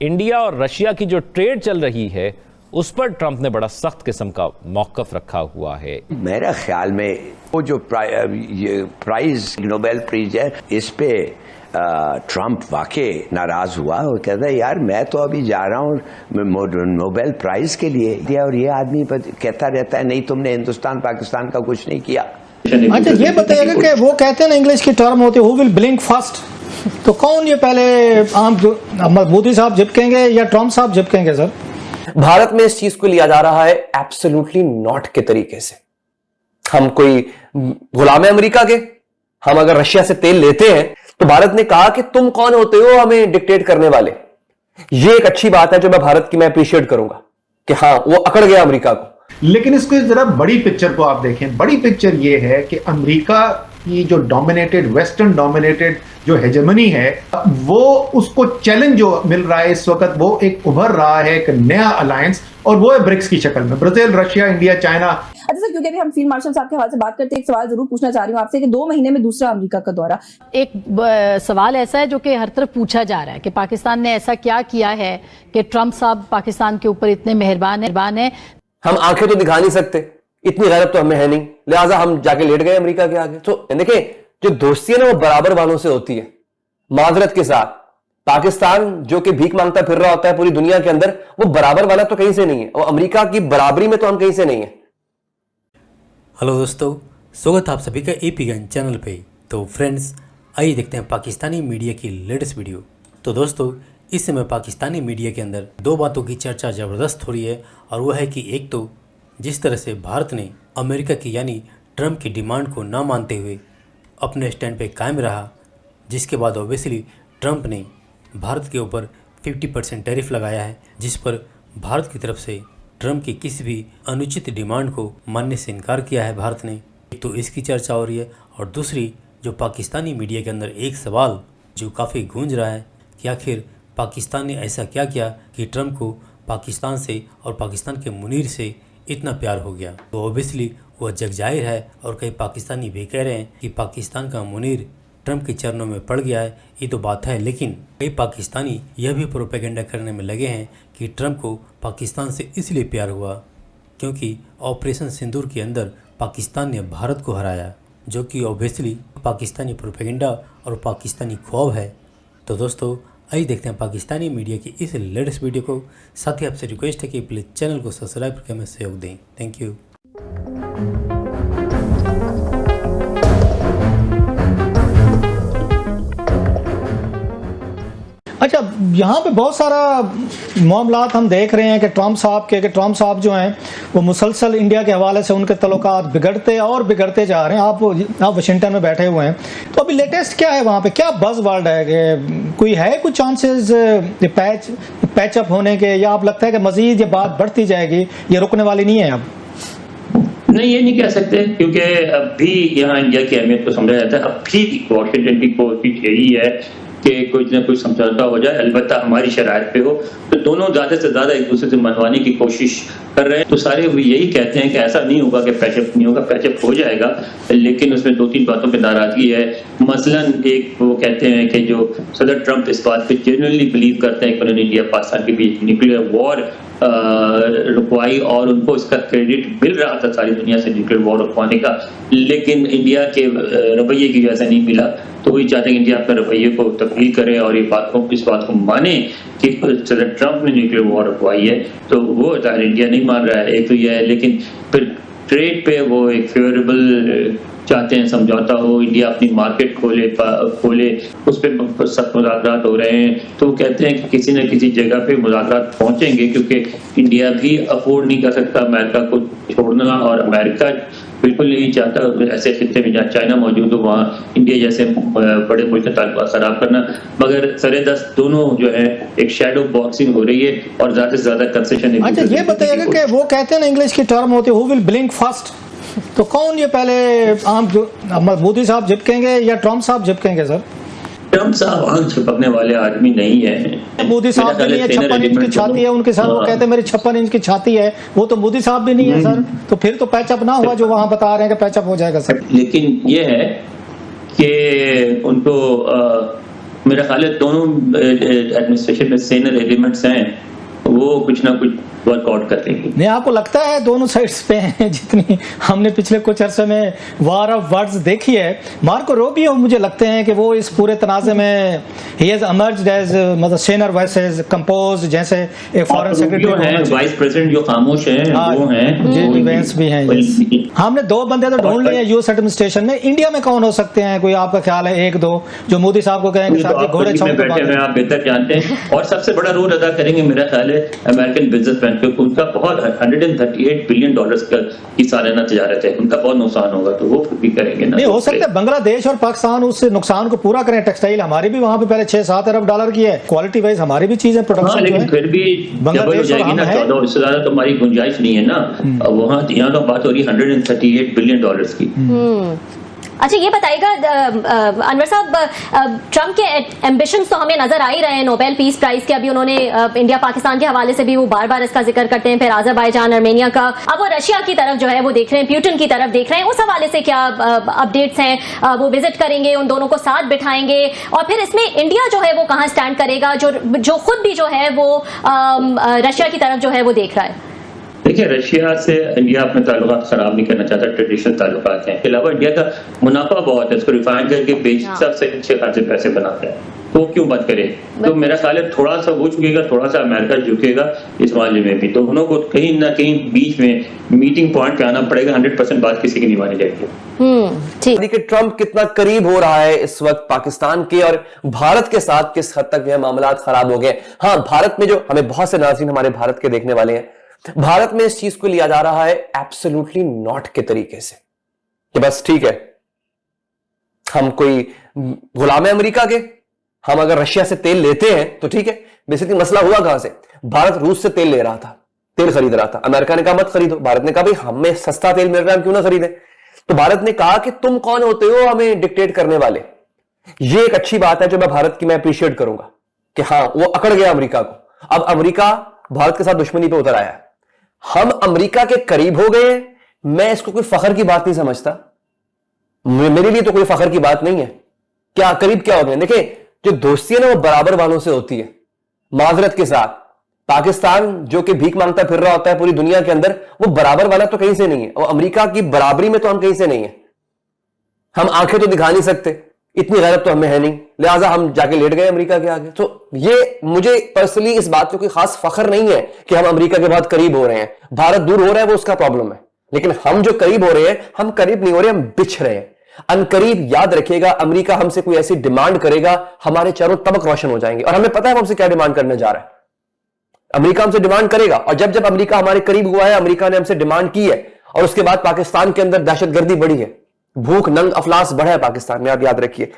India और Russia की जो ट्रेड चल रही है उस पर ट्रंप ने बड़ा सख्त किस्म का मौकफ रखा हुआ है। मेरा ख्याल में वो जो प्राइज नोबेल प्राइज है इस पे ट्रंप वाकई नाराज हुआ और कहता है यार मैं तो अभी जा रहा हूँ नोबेल प्राइज के लिए दिया और ये आदमी कहता रहता है नहीं तुमने हिंदुस्तान पाकिस्तान का कुछ नहीं किया। अच्छा ये बताइएगा कि वो कहते हैं ना इंग्लिश की टर्म होती है हु विल ब्लिंक फर्स्ट, तो कौन ये पहले मोदी साहब झपकेंगे या ट्रंप साहब झपकेंगे? सर भारत में इस चीज को लिया जा रहा है एब्सोल्युटली नॉट के तरीके से। हम कोई गुलाम है अमेरिका के? हम अगर रशिया से तेल लेते हैं तो भारत ने कहा कि तुम कौन होते हो हमें डिक्टेट करने वाले। ये एक अच्छी बात है जो मैं भारत की मैं अप्रिशिएट करूंगा कि हाँ वो अकड़ गया अमेरिका को। लेकिन इसको जरा बड़ी पिक्चर को आप देखें। बड़ी पिक्चर ये है कि अमेरिका की जो डोमिनेटेड वेस्टर्न डोमिनेटेड जो हेजेमनी है वो उसको चैलेंज जो मिल रहा है इस वक्त, वो एक उभर रहा है एक नया अलायंस और वो है ब्रिक्स की शक्ल में ब्राजील, रशिया, इंडिया, चाइना। अच्छा सर, क्योंकि अभी हम फील्ड मार्शल साहब के हवाले से बात करते हैं, एक सवाल जरूर पूछना चाह रही हूँ आपसे कि 2 महीने में दूसरा अमेरिका का दौरा। एक सवाल ऐसा है जो कि हर तरफ पूछा जा रहा है कि पाकिस्तान ने ऐसा क्या किया है कि ट्रंप साहब पाकिस्तान के ऊपर इतने मेहरबान है। हम आंखें तो दिखा नहीं सकते, इतनी गैरत तो हमें है नहीं, लिहाजा हम जाके लेट गए अमेरिका के आगे। तो देखिए जो दोस्ती है ना वो बराबर वालों से होती है। माजरत के साथ पाकिस्तान जो कि भीख मांगता फिर रहा होता है पूरी दुनिया के अंदर, वो बराबर वाला तो कहीं से नहीं है और अमेरिका की बराबरी में तो हम कहीं से नहीं है। हेलो दोस्तों, स्वागत है आप सभी का एपी गन चैनल पे। तो फ्रेंड्स आइए देखते हैं पाकिस्तानी मीडिया की लेटेस्ट वीडियो। तो दोस्तों इस समय पाकिस्तानी मीडिया के अंदर 2 बातों की चर्चा ज़बरदस्त हो रही है और वह है कि एक तो जिस तरह से भारत ने अमेरिका की यानी ट्रंप की डिमांड को ना मानते हुए अपने स्टैंड पे कायम रहा, जिसके बाद ऑब्वियसली ट्रंप ने भारत के ऊपर 50% टैरिफ लगाया है, जिस पर भारत की तरफ से ट्रंप की किसी भी अनुचित डिमांड को मानने से इनकार किया है भारत ने। एक तो इसकी चर्चा हो रही है और दूसरी जो पाकिस्तानी मीडिया के अंदर एक सवाल जो काफ़ी गूंज रहा है कि आखिर पाकिस्तान ने ऐसा क्या किया कि ट्रंप को पाकिस्तान से और पाकिस्तान के मुनीर से इतना प्यार हो गया। तो ऑब्वियसली वह जग जाहिर है और कई पाकिस्तानी भी कह रहे हैं कि पाकिस्तान का मुनीर ट्रंप के चरणों में पड़ गया है। ये तो बात है, लेकिन कई पाकिस्तानी यह भी प्रोपेगेंडा करने में लगे हैं कि ट्रंप को पाकिस्तान से इसलिए प्यार हुआ क्योंकि ऑपरेशन सिंदूर के अंदर पाकिस्तान ने भारत को हराया, जो कि ऑब्वियसली पाकिस्तानी प्रोपेगेंडा और पाकिस्तानी ख्वाब है। तो दोस्तों आइए देखते हैं पाकिस्तानी मीडिया की इस लेटेस्ट वीडियो को। साथ ही आपसे रिक्वेस्ट है कि प्लीज़ चैनल को सब्सक्राइब करके हमें सहयोग दें। Thank you. अच्छा यहाँ पे बहुत सारा मामलात हम देख रहे हैं कि ट्रंप साहब जो हैं वो मुसलसल इंडिया के हवाले से उनके तल्लुकात बिगड़ते और बिगड़ते जा रहे हैं। आप वाशिंगटन में बैठे हुए हैं, तो अभी लेटेस्ट क्या है वहाँ पे, क्या बज़ वर्ड है कि कोई है कुछ चांसेस पैचअप होने के, या आप लगता है कि मजीद ये बात बढ़ती जाएगी, ये रुकने वाली नहीं है? अब नहीं, ये नहीं कह सकते क्योंकि अभी यहाँ इंडिया की अहमियत को समझा जाता है। अभी वाशिंगटन की कोशिश यही है कि कुछ न कुछ समझौता हो जाए, अलबत्ता हमारी शरायत पे हो। तो दोनों ज़्यादा से ज़्यादा एक दूसरे से मनवाने की कोशिश कर रहे हैं। तो सारे यही कहते हैं कि ऐसा नहीं होगा कि पैचअप नहीं होगा, पैचअप हो जाएगा, लेकिन उसमें 2-3 बातों पे नाराजगी है। मसलन एक वो कहते हैं कि जो सदर ट्रंप इस बात पे जेन्युइनली बिलीव करते हैं कि उन्होंने इंडिया पाकिस्तान के बीच न्यूक्लियर वॉर रुकवाई और उनको इसका क्रेडिट मिल रहा था सारी दुनिया से न्यूक्लियर वॉर रुकवाने का, लेकिन इंडिया के रवैये की वजह से नहीं मिला। तो वही चाहते हैं इंडिया अपने रवैये को तब्दील करे और इस बात को माने कि सदर ट्रंप ने न्यूक्लियर वॉर रुकवाई है। तो वो ज़ाहिर इंडिया नहीं मान रहा है, एक तो यह है। लेकिन फिर ट्रेड पे वो एक फेवरेबल चाहते हैं, समझौता हो, इंडिया अपनी मार्केट खोले, उस पर सब मुज़ाकरात हो रहे हैं। तो वो कहते हैं कि किसी न किसी जगह पे मुज़ाकरात पहुंचेंगे क्योंकि इंडिया भी अफोर्ड नहीं कर सकता अमेरिका को छोड़ना, और अमेरिका बिल्कुल नहीं चाहता ऐसे खित्ते में जहाँ चाइना मौजूद हो वहाँ इंडिया जैसे बड़े मुल्क के ताल्लुकात खराब करना। मगर सरे-दस्त दोनों जो है एक शैडो बॉक्सिंग हो रही है और ज़्यादा से ज़्यादा कंसेशन। अच्छा ये बताइएगा कि वो कहते हैं ना इंग्लिश की टर्म होती है हु विल ब्लिंक फर्स्ट, तो कौन ये पहले मोदी साहब झपकेंगे या ट्रंप साहब झपकेंगे? सर ट्रंप साहब आंख झपकने वाले आदमी नहीं है। मोदी साहब भी नहीं है, 56 इंच की छाती है उनके साथ, वो कहते हैं मेरी 56 इंच की छाती है, वो तो मोदी साहब भी नहीं है सर। तो फिर तो पैचअप ना हुआ जो वहां बता रहे हैं कि पैचअप हो जाएगा सर। लेकिन ये है कि उनको मेरा ख्याल है दोनों एडमिनिस्ट्रेशन में सीनियर एलिमेंट्स हैं, वो कुछ ना कुछ वर्कआउट कर देंगे। नहीं, आपको लगता है दोनों साइड्स पे हैं, जितनी हमने पिछले कुछ अरसे में वार ऑफ वर्ड्स देखी है, मार्को रूबियो मुझे लगते हैं कि वो इस पूरे तनाज़े में ही हैज इमर्ज्ड एज मतलब सेनर वर्सेस कंपोज, जैसे एक फॉरेन सेक्रेटरी हैं, वाइस प्रेसिडेंट जो खामोश हैं वो हैं, जेडी वेंस भी हैं। हमने दो बंदे तो ढूंढ लिए यूएस एडमिनिस्ट्रेशन में, इंडिया में कौन हो सकते हैं, कोई आपका ख्याल है एक दो जो मोदी साहब को कहेंगे साहब घोड़े छौंक के बैठे हुए आप बेहतर जानते हैं, और सबसे बड़ा रोल अदा करेंगे मेरा ख्याल है अमेरिकन बिजनेसमैन, क्योंकि उनका बहुत $138 बिलियन की सालाना तिजारत है, उनका बहुत नुकसान होगा, तो वो भी करेंगे ना। नहीं हो सकता है बांग्लादेश और पाकिस्तान उस नुकसान को पूरा करें। टेक्सटाइल हमारी भी वहां पे पहले $6-7 अरब की है, क्वालिटी वाइज हमारी भी चीजें प्रोडक्शन, लेकिन फिर भी डबल हो जाएगी ना, 14 इससे ज्यादा तो हमारी गुंजाइश नहीं है ना। वहाँ यहाँ तो बात हो रही है $138 बिलियन की। अच्छा ये बताइएगा अनवर साहब, ट्रम्प के एम्बिशंस तो हमें नजर आ ही रहे हैं, नोबेल पीस प्राइज के, अभी उन्होंने इंडिया पाकिस्तान के हवाले से भी वो बार बार इसका जिक्र करते हैं, फिर अजरबैजान आर्मेनिया का, अब वो रशिया की तरफ जो है वो देख रहे हैं, प्यूटन की तरफ देख रहे हैं, उस हवाले से क्या अपडेट्स हैं? वो विजिट करेंगे, उन दोनों को साथ बिठाएंगे, और फिर इसमें इंडिया जो है वो कहाँ स्टैंड करेगा, जो खुद भी जो है वो रशिया की तरफ जो है वो देख रहा है? देखिए, रशिया से इंडिया अपने ताल्लुकात खराब नहीं करना चाहता, ट्रेडिशनल ताल्लुकात हैं। इसके अलावा इंडिया का मुनाफा बहुत है, इसको रिफाइन करके बेच सबसे अच्छे खासे पैसे बनाता है, तो क्यों बंद करे? तो मेरा ख्याल है थोड़ा सा वो झुकेगा, थोड़ा सा अमेरिका झुकेगा इस मामले में भी, तो दोनों को कहीं ना कहीं बीच में मीटिंग पॉइंट पे आना पड़ेगा। 100% बात किसी की नहीं मानी जाएगी। कि ट्रंप कितना करीब हो रहा है इस वक्त पाकिस्तान के, और भारत के साथ किस हद तक यह मामला खराब हो गए। हाँ, भारत में जो हमें बहुत से नाज़रीन हमारे भारत के देखने वाले हैं, भारत में इस चीज को लिया जा रहा है एब्सोल्युटली नॉट के तरीके से कि बस ठीक है, हम कोई गुलाम है अमेरिका के, हम अगर रशिया से तेल लेते हैं तो ठीक है। बेसिकली मसला हुआ कहां से? भारत रूस से तेल ले रहा था, तेल खरीद रहा था, अमेरिका ने कहा मत खरीदो, भारत ने कहा भाई हमें सस्ता तेल मिल रहा है, हम क्यों ना खरीदें। तो भारत ने कहा कि तुम कौन होते हो हमें डिक्टेट करने वाले। ये एक अच्छी बात है जो मैं भारत की मैं अप्रिशिएट करूंगा कि हाँ, वो अकड़ गया अमेरिका को। अब अमेरिका भारत के साथ दुश्मनी पे उतर आया है, हम अमेरिका के करीब हो गए। मैं इसको कोई फखर की बात नहीं समझता, मेरे लिए तो कोई फखर की बात नहीं है। क्या करीब क्या हो गए? देखिए, जो दोस्ती है ना वो बराबर वालों से होती है। माजरत के साथ पाकिस्तान जो कि भीख मांगता फिर रहा होता है पूरी दुनिया के अंदर, वो बराबर वाला तो कहीं से नहीं है, और अमेरिका की बराबरी में तो हम कहीं से नहीं है। हम आंखें तो दिखा नहीं सकते, इतनी गैरत तो हमें है नहीं, लिहाजा हम जाके लेट गए अमेरिका के आगे। तो ये मुझे पर्सनली इस बात को कोई खास फखर नहीं है कि हम अमेरिका के बहुत करीब हो रहे हैं। भारत दूर हो रहा है वो उसका प्रॉब्लम है, लेकिन हम जो करीब हो रहे हैं, हम करीब नहीं हो रहे, हम बिछ रहे हैं। अनकरीब याद रखिएगा, अमेरिका हमसे कोई ऐसी डिमांड करेगा, हमारे चारों तबक रोशन हो जाएंगे, और हमें पता है हमसे क्या डिमांड करने जा रहा है। अमेरिका हमसे डिमांड करेगा, और जब जब अमेरिका हमारे करीब हुआ है, अमेरिका ने हमसे डिमांड की है, और उसके बाद पाकिस्तान के अंदर दहशतगर्दी बढ़ी है, भूख नंग अफलास बढ़ा है पाकिस्तान में, आप याद रखिए।